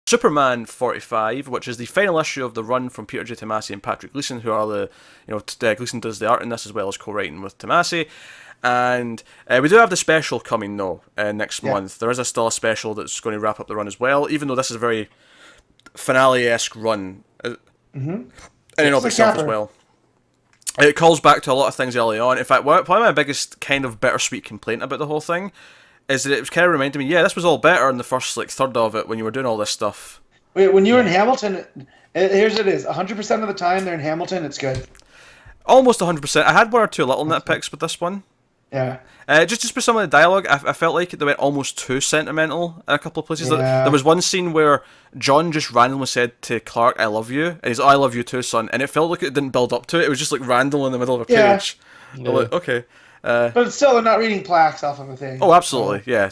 Superman 45, which is the final issue of the run from Peter J. Tomasi and Patrick Gleason, who are Gleason does the art in this as well as co-writing with Tomasi. And we do have the special coming, though, next month. There is still a special that's going to wrap up the run as well, even though this is a very finale-esque run. In and of itself as well. It calls back to a lot of things early on. In fact, probably my biggest kind of bittersweet complaint about the whole thing is that it was kind of reminding me, this was all better in the first third of it when you were doing all this stuff. Wait, when you're in Hamilton, here's it is. 100% of the time they're in Hamilton, it's good. Almost 100%. I had one or two little nitpicks with this one. Yeah. Just with some of the dialogue, I felt like they went almost too sentimental in a couple of places. Yeah. There was one scene where John just randomly said to Clark, "I love you," and he's like, "I love you too, son," and it felt like it didn't build up to it. It was just like random in the middle of a page. Yeah. Like, okay. But still, they're not reading plaques off of a thing. Oh, absolutely, yeah.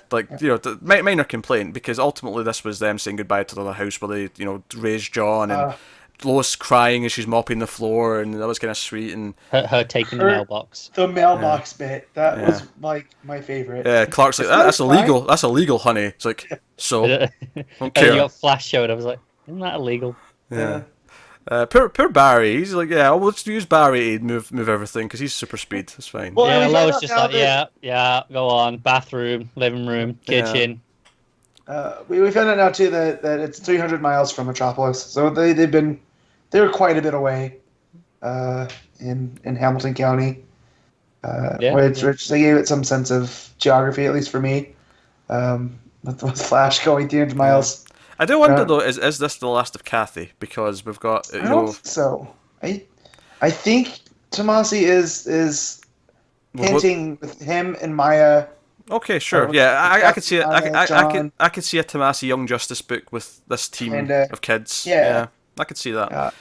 Minor complaint, because ultimately this was them saying goodbye to the house where they, raised John, and Lois crying as she's mopping the floor, and that was kind of sweet. And her taking the mailbox. The mailbox bit, that was my favorite. Yeah, Clark's like, that's illegal. That's illegal, honey. It's like, so. And you got Flash showed. I was like, isn't that illegal? Yeah. Poor Barry. He's like, we'll just use Barry to move everything because he's super speed. It's fine. Well, Lois just like, go on. Bathroom, living room, kitchen. We found out now too that it's 300 miles from Metropolis, so they were quite a bit away, in Hamilton County. Which they gave it some sense of geography, at least for me. With Flash going 300 miles. I do wonder though, is this the last of Kathy? Because we've got. I don't think so. I think Tomasi is hinting with him and Maya. Okay, sure. I could see it. I could see a Tomasi Young Justice book with this team of kids. Yeah, I could see that.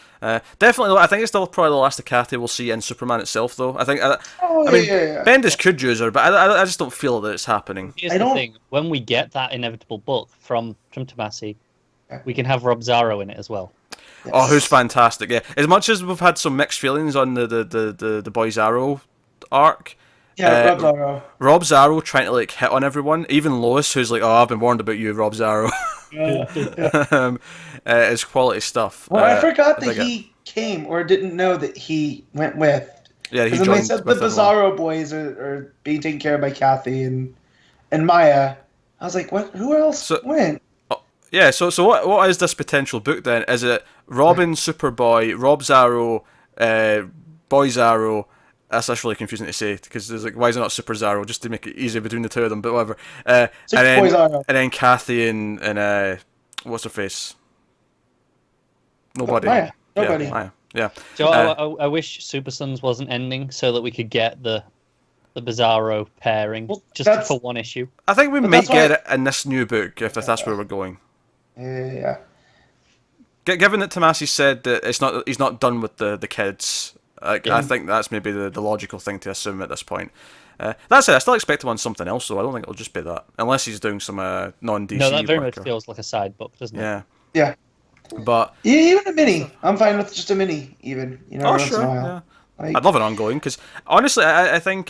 Definitely, I think it's still probably the last of Kathy we'll see in Superman itself, though. I think. Bendis could use her, but I just don't feel that it's happening. Here's the thing: when we get that inevitable book from Tomasi, we can have Rob Zaro in it as well. Yes. Oh, who's fantastic! Yeah, as much as we've had some mixed feelings on the Boy Zaro arc. Yeah, Rob Zaro. Rob Zaro trying to hit on everyone, even Lois, who's like, "Oh, I've been warned about you, Rob Zaro." It's quality stuff. Well, I forgot that he came or didn't know that he went with. Yeah, he joined. When they said the Bizarro everyone. boys are being taken care of by Kathy and Maya, I was like, what? Who else went? Yeah, so what is this potential book then? Is it Robin, Superboy, Rob Zaro, Boy Zaro? That's really confusing to say because there's why is it not Super Zaro just to make it easier between the two of them? But whatever. And then Kathy and what's her face? Nobody. Maya. Nobody. Yeah, Maya. Yeah. So I wish Super Sons wasn't ending so that we could get the Bizarro pairing just for one issue. I think we might get it in this new book if that's where we're going. Yeah. Given that Tomasi said that he's not done with the kids. I think that's maybe the logical thing to assume at this point. That's it. I still expect him on something else, though. I don't think it'll just be that, unless he's doing some non-DC. No, that very much feels like a side book, doesn't it? Yeah. But even a mini, I'm fine with just a mini. Even once in a while. Yeah. I'd love an ongoing because honestly, I think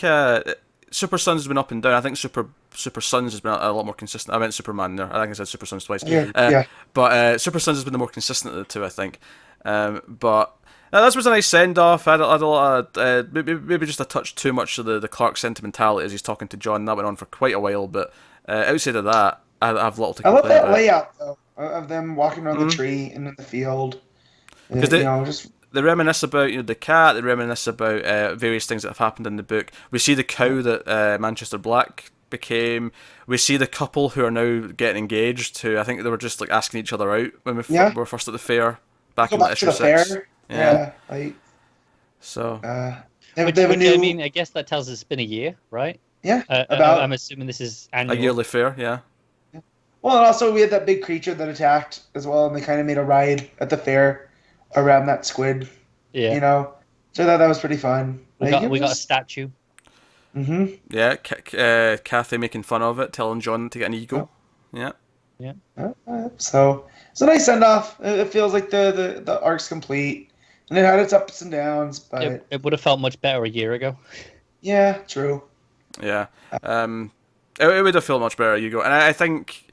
Super Sons has been up and down. I think Super Sons has been a lot more consistent. I meant Superman there. I think I said Super Sons twice. But Super Sons has been the more consistent of the two, I think. But. That was a nice send-off. I had a lot of, maybe just a touch too much of the Clark sentimentality as he's talking to John. That went on for quite a while, but outside of that, I have little to complain about. I love that layout, though, of them walking around the tree and in the field. Because they reminisce about the cat, they reminisce about various things that have happened in the book. We see the cow that Manchester Black became. We see the couple who are now getting engaged, who I think they were just asking each other out when we were first at the fair back in issue 6. Fair. So. I guess that tells us it's been a year, right? Yeah. I'm assuming this is annual. A yearly fair, yeah. Well, and also we had that big creature that attacked as well, and they kind of made a ride at the fair around that squid. Yeah. So that was pretty fun. We got a statue. Mm-hmm. Yeah, Kathy making fun of it, telling John to get an eagle. Yeah. So it's a nice send off. It feels like the arc's complete, and it had its ups and downs, but it would have felt much better a year ago. Yeah, true. Yeah, it would have felt much better a year ago, and I think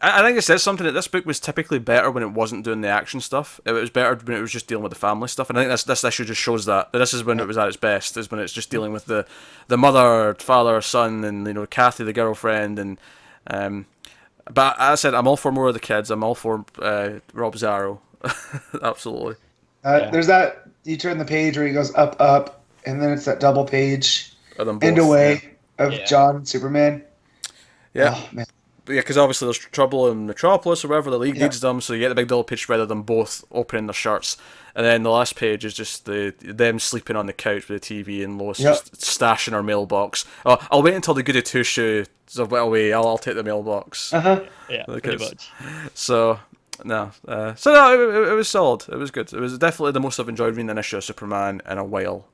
I think it says something that this book was typically better when it wasn't doing the action stuff. It was better when it was just dealing with the family stuff, and I think this issue just shows that this is when it was at its best. Is when it's just dealing with the mother, father, son, and Kathy, the girlfriend, and but as I said, I'm all for more of the kids. I'm all for Rob Zarro, absolutely. There's that you turn the page where he goes up, up, and then it's that double page and away of John and Superman. Yeah. Oh, man. Yeah, because obviously there's trouble in Metropolis or wherever the League needs them, so you get the big double page spread of them both opening their shirts, and then the last page is just them sleeping on the couch with the TV and Lois just stashing her mailbox. Oh, I'll wait until the Goody Two Shoes have went away. I'll take the mailbox. Yeah, pretty much. So no, it was solid. It was good. It was definitely the most I've enjoyed reading an issue of Superman in a while.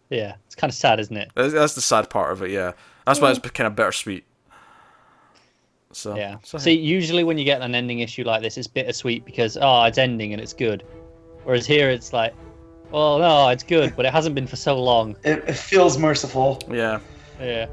Yeah, it's kind of sad, isn't it? That's the sad part of it. Yeah, that's why it's kind of bittersweet. So, yeah. See, usually when you get an ending issue like this, it's bittersweet because it's ending and it's good. Whereas here, it's like, well, no, it's good, but it hasn't been for so long. It feels merciful. Yeah. Yeah.